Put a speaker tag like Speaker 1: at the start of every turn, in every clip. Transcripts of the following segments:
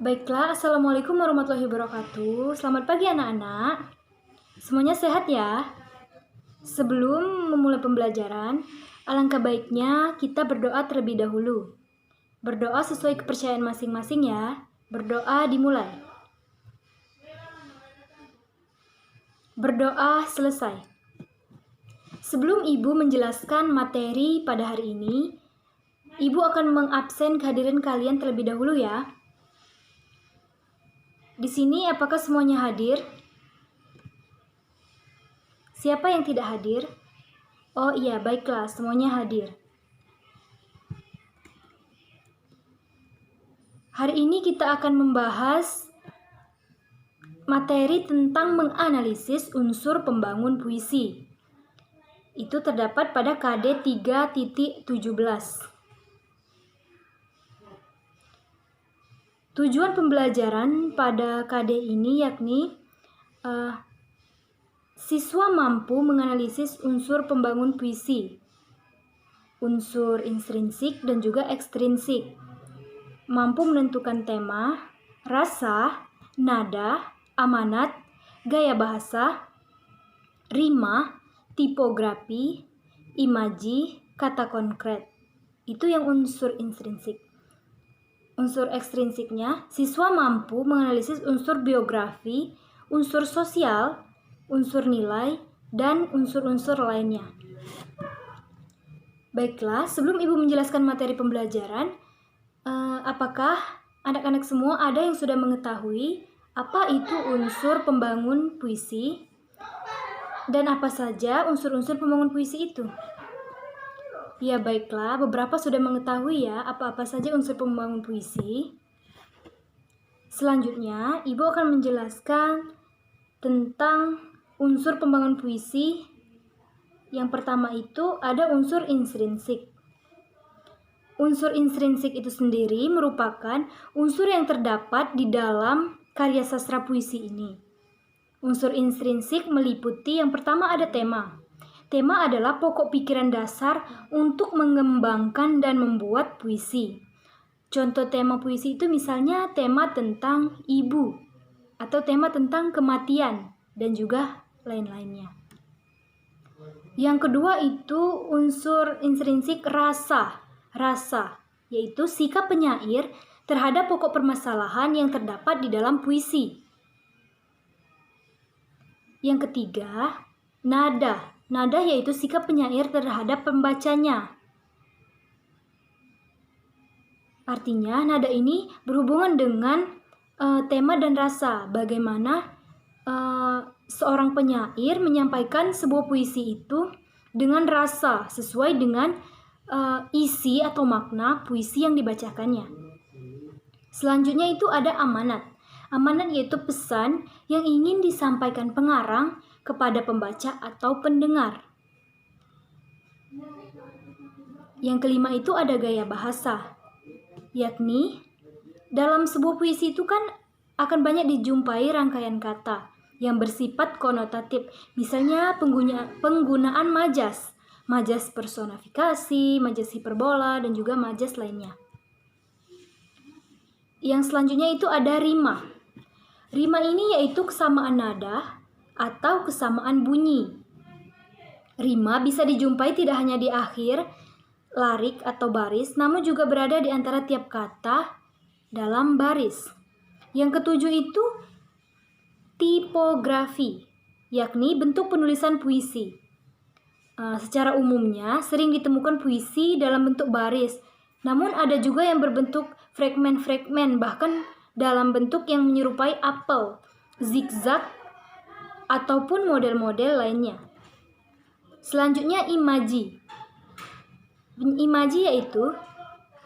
Speaker 1: Baiklah, Assalamualaikum warahmatullahi wabarakatuh. Selamat pagi anak-anak. Semuanya sehat ya? Sebelum memulai pembelajaran, alangkah baiknya kita berdoa terlebih dahulu. Berdoa sesuai kepercayaan masing-masing ya. Berdoa dimulai. Berdoa selesai. Sebelum Ibu menjelaskan materi pada hari ini, Ibu akan mengabsen kehadiran kalian terlebih dahulu ya. Di sini apakah semuanya hadir? Siapa yang tidak hadir? Oh iya, baiklah, semuanya hadir. Hari ini kita akan membahas materi tentang menganalisis unsur pembangun puisi. Itu terdapat pada KD 3.17. Tujuan pembelajaran pada KD ini yakni siswa mampu menganalisis unsur pembangun puisi, unsur intrinsik dan juga ekstrinsik, mampu menentukan tema, rasa, nada, amanat, gaya bahasa, rima, tipografi, imaji, kata konkret. Itu yang unsur intrinsik. Unsur ekstrinsiknya, siswa mampu menganalisis unsur biografi, unsur sosial, unsur nilai, dan unsur-unsur lainnya. Baiklah, sebelum Ibu menjelaskan materi pembelajaran, apakah anak-anak semua ada yang sudah mengetahui apa itu unsur pembangun puisi? Dan apa saja unsur-unsur pembangun puisi itu? Ya baiklah, beberapa sudah mengetahui ya apa-apa saja unsur pembangun puisi. Selanjutnya, Ibu akan menjelaskan tentang unsur pembangun puisi. Yang pertama itu ada unsur intrinsik. Unsur intrinsik itu sendiri merupakan unsur yang terdapat di dalam karya sastra puisi ini. Unsur intrinsik meliputi yang pertama ada tema. Tema adalah pokok pikiran dasar untuk mengembangkan dan membuat puisi. Contoh tema puisi itu misalnya tema tentang ibu atau tema tentang kematian dan juga lain-lainnya. Yang kedua itu unsur intrinsik rasa, yaitu sikap penyair terhadap pokok permasalahan yang terdapat di dalam puisi. Yang ketiga, nada yaitu sikap penyair terhadap pembacanya. Artinya, nada ini berhubungan dengan tema dan rasa. Bagaimana seorang penyair menyampaikan sebuah puisi itu dengan rasa sesuai dengan isi atau makna puisi yang dibacakannya. Selanjutnya itu ada amanat. Amanat yaitu pesan yang ingin disampaikan pengarang kepada pembaca atau pendengar. Yang kelima itu ada gaya bahasa, yakni dalam sebuah puisi itu kan akan banyak dijumpai rangkaian kata yang bersifat konotatif. Misalnya penggunaan majas personifikasi, majas hiperbola, dan juga majas lainnya. Yang selanjutnya itu ada rima. Rima ini yaitu kesamaan nada atau kesamaan bunyi. Rima bisa dijumpai tidak hanya di akhir larik atau baris, namun juga berada di antara tiap kata dalam baris. Yang ketujuh itu tipografi, yakni bentuk penulisan puisi. Secara umumnya sering ditemukan puisi dalam bentuk baris, namun ada juga yang berbentuk fragmen-fragmen, bahkan dalam bentuk yang menyerupai apel, zigzag, ataupun model-model lainnya. Selanjutnya imaji. Imaji yaitu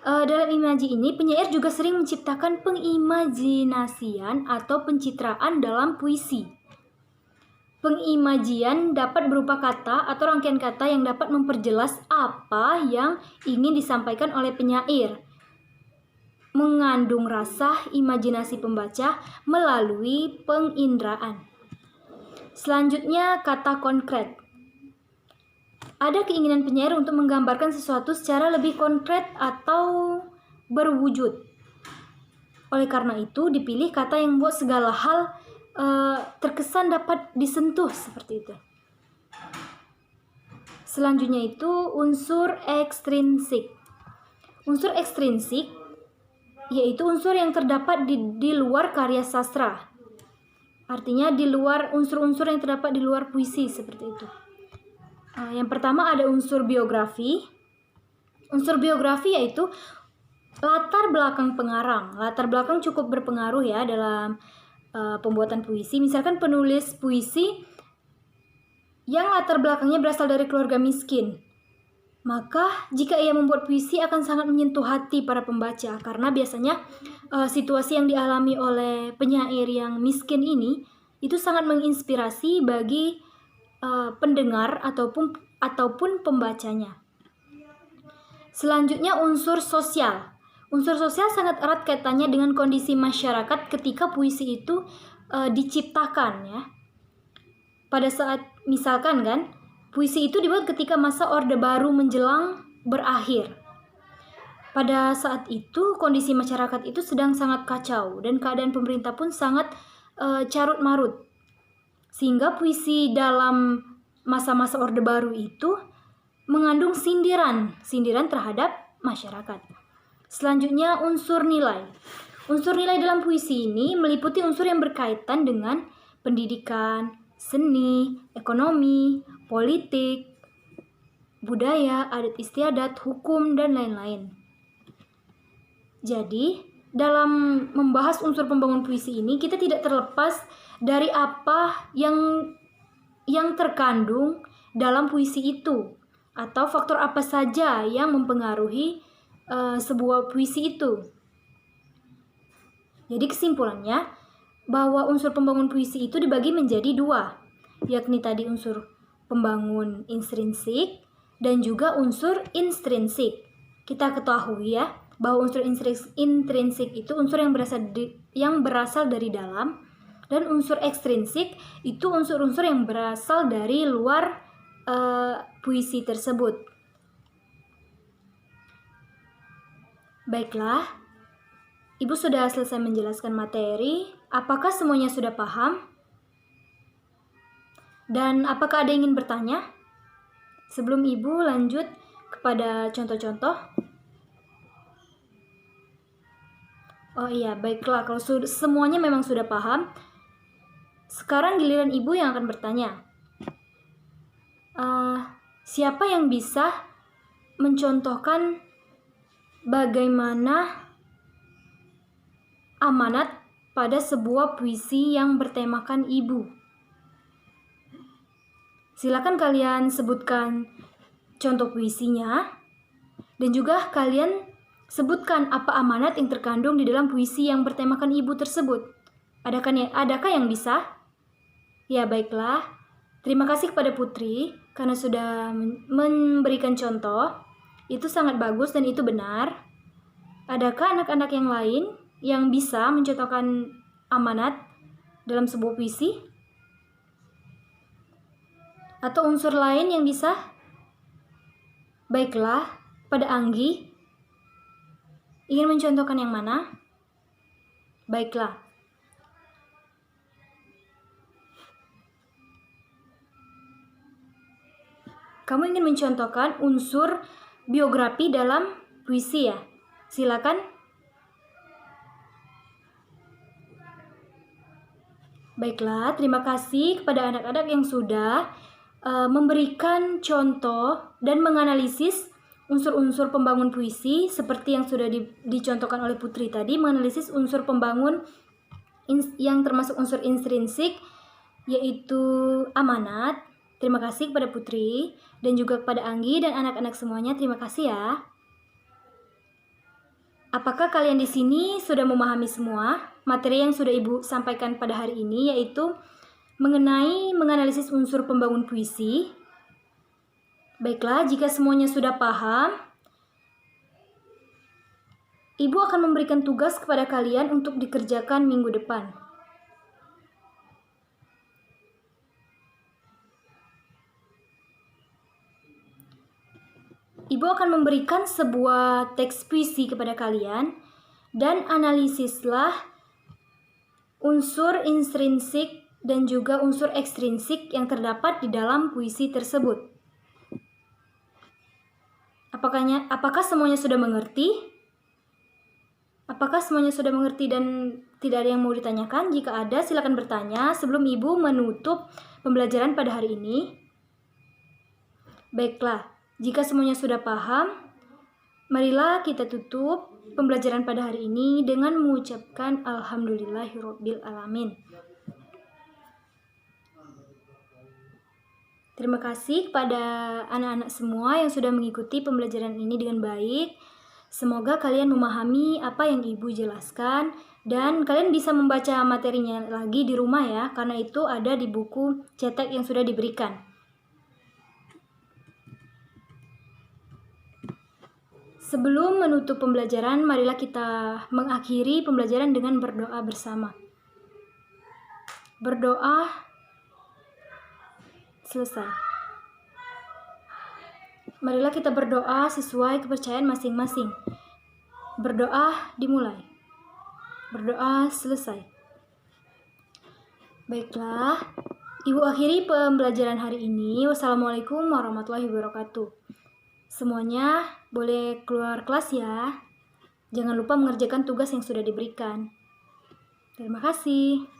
Speaker 1: dalam imaji ini penyair juga sering menciptakan pengimajinasian atau pencitraan dalam puisi. Pengimajian dapat berupa kata atau rangkaian kata yang dapat memperjelas apa yang ingin disampaikan oleh penyair, mengandung rasa imajinasi pembaca melalui penginderaan. Selanjutnya kata konkret. Ada keinginan penyair untuk menggambarkan sesuatu secara lebih konkret atau berwujud. Oleh karena itu, dipilih kata yang membuat segala hal terkesan dapat disentuh seperti itu. Selanjutnya itu unsur ekstrinsik. Unsur ekstrinsik yaitu unsur yang terdapat di luar karya sastra. Artinya di luar unsur-unsur yang terdapat di luar puisi seperti itu. Yang pertama ada unsur biografi. Unsur biografi yaitu latar belakang pengarang. Latar belakang cukup berpengaruh ya dalam pembuatan puisi. Misalkan penulis puisi yang latar belakangnya berasal dari keluarga miskin, maka jika ia membuat puisi akan sangat menyentuh hati para pembaca, karena biasanya situasi yang dialami oleh penyair yang miskin ini itu sangat menginspirasi bagi pendengar ataupun pembacanya. Selanjutnya unsur sosial. Unsur sosial sangat erat kaitannya dengan kondisi masyarakat ketika puisi itu diciptakan ya. Pada saat misalkan kan, puisi itu dibuat ketika masa Orde Baru menjelang berakhir. Pada saat itu kondisi masyarakat itu sedang sangat kacau dan keadaan pemerintah pun sangat carut marut. Sehingga puisi dalam masa-masa Orde Baru itu mengandung sindiran terhadap masyarakat. Selanjutnya unsur nilai. Unsur nilai dalam puisi ini meliputi unsur yang berkaitan dengan pendidikan, seni, ekonomi, politik, budaya, adat istiadat, hukum, dan lain-lain. Jadi, dalam membahas unsur pembangun puisi ini, kita tidak terlepas dari apa yang terkandung dalam puisi itu, atau faktor apa saja yang mempengaruhi sebuah puisi itu. Jadi kesimpulannya, bahwa unsur pembangun puisi itu dibagi menjadi dua, yakni tadi unsur pembangun intrinsik dan juga unsur intrinsik. Kita ketahui ya, bahwa unsur intrinsik itu unsur yang berasal dari dalam, dan unsur ekstrinsik itu unsur-unsur yang berasal dari luar puisi tersebut. Baiklah, Ibu sudah selesai menjelaskan materi. Apakah semuanya sudah paham? Dan apakah ada yang ingin bertanya? Sebelum Ibu lanjut kepada contoh-contoh. Oh iya, baiklah. Kalau semuanya memang sudah paham, sekarang giliran Ibu yang akan bertanya. Siapa yang bisa mencontohkan bagaimana amanat pada sebuah puisi yang bertemakan ibu? Silakan kalian sebutkan contoh puisinya, dan juga kalian sebutkan apa amanat yang terkandung di dalam puisi yang bertemakan ibu tersebut. Adakah yang bisa? Ya, baiklah. Terima kasih kepada Putri karena sudah memberikan contoh. Itu sangat bagus dan itu benar. Adakah anak-anak yang lain yang bisa mencontohkan amanat dalam sebuah puisi? Atau unsur lain yang bisa? Baiklah, pada Anggi, ingin mencontohkan yang mana? Baiklah. Kamu ingin mencontohkan unsur biografi dalam puisi ya? Silakan. Baiklah, terima kasih kepada anak-anak yang sudah memberikan contoh dan menganalisis unsur-unsur pembangun puisi seperti yang sudah dicontohkan oleh Putri tadi, menganalisis unsur pembangun yang termasuk unsur intrinsik, yaitu amanat. Terima kasih kepada Putri dan juga kepada Anggi dan anak-anak semuanya. Terima kasih ya. Apakah kalian di sini sudah memahami semua materi yang sudah Ibu sampaikan pada hari ini, yaitu mengenai menganalisis unsur pembangun puisi? Baiklah, jika semuanya sudah paham, Ibu akan memberikan tugas kepada kalian untuk dikerjakan minggu depan. Ibu akan memberikan sebuah teks puisi kepada kalian, dan analisislah unsur intrinsik dan juga unsur ekstrinsik yang terdapat di dalam puisi tersebut. Apakah semuanya sudah mengerti? Apakah semuanya sudah mengerti dan tidak ada yang mau ditanyakan? Jika ada, silakan bertanya sebelum Ibu menutup pembelajaran pada hari ini. Baiklah, jika semuanya sudah paham, marilah kita tutup pembelajaran pada hari ini dengan mengucapkan Alhamdulillahirabbil alamin. Terima kasih kepada anak-anak semua yang sudah mengikuti pembelajaran ini dengan baik. Semoga kalian memahami apa yang Ibu jelaskan dan kalian bisa membaca materinya lagi di rumah ya, karena itu ada di buku cetak yang sudah diberikan. Sebelum menutup pembelajaran, marilah kita mengakhiri pembelajaran dengan berdoa bersama. Berdoa selesai. Marilah kita berdoa sesuai kepercayaan masing-masing. Berdoa dimulai. Berdoa selesai. Baiklah, Ibu akhiri pembelajaran hari ini. Wassalamualaikum warahmatullahi wabarakatuh. Semuanya boleh keluar kelas ya. Jangan lupa mengerjakan tugas yang sudah diberikan. Terima kasih.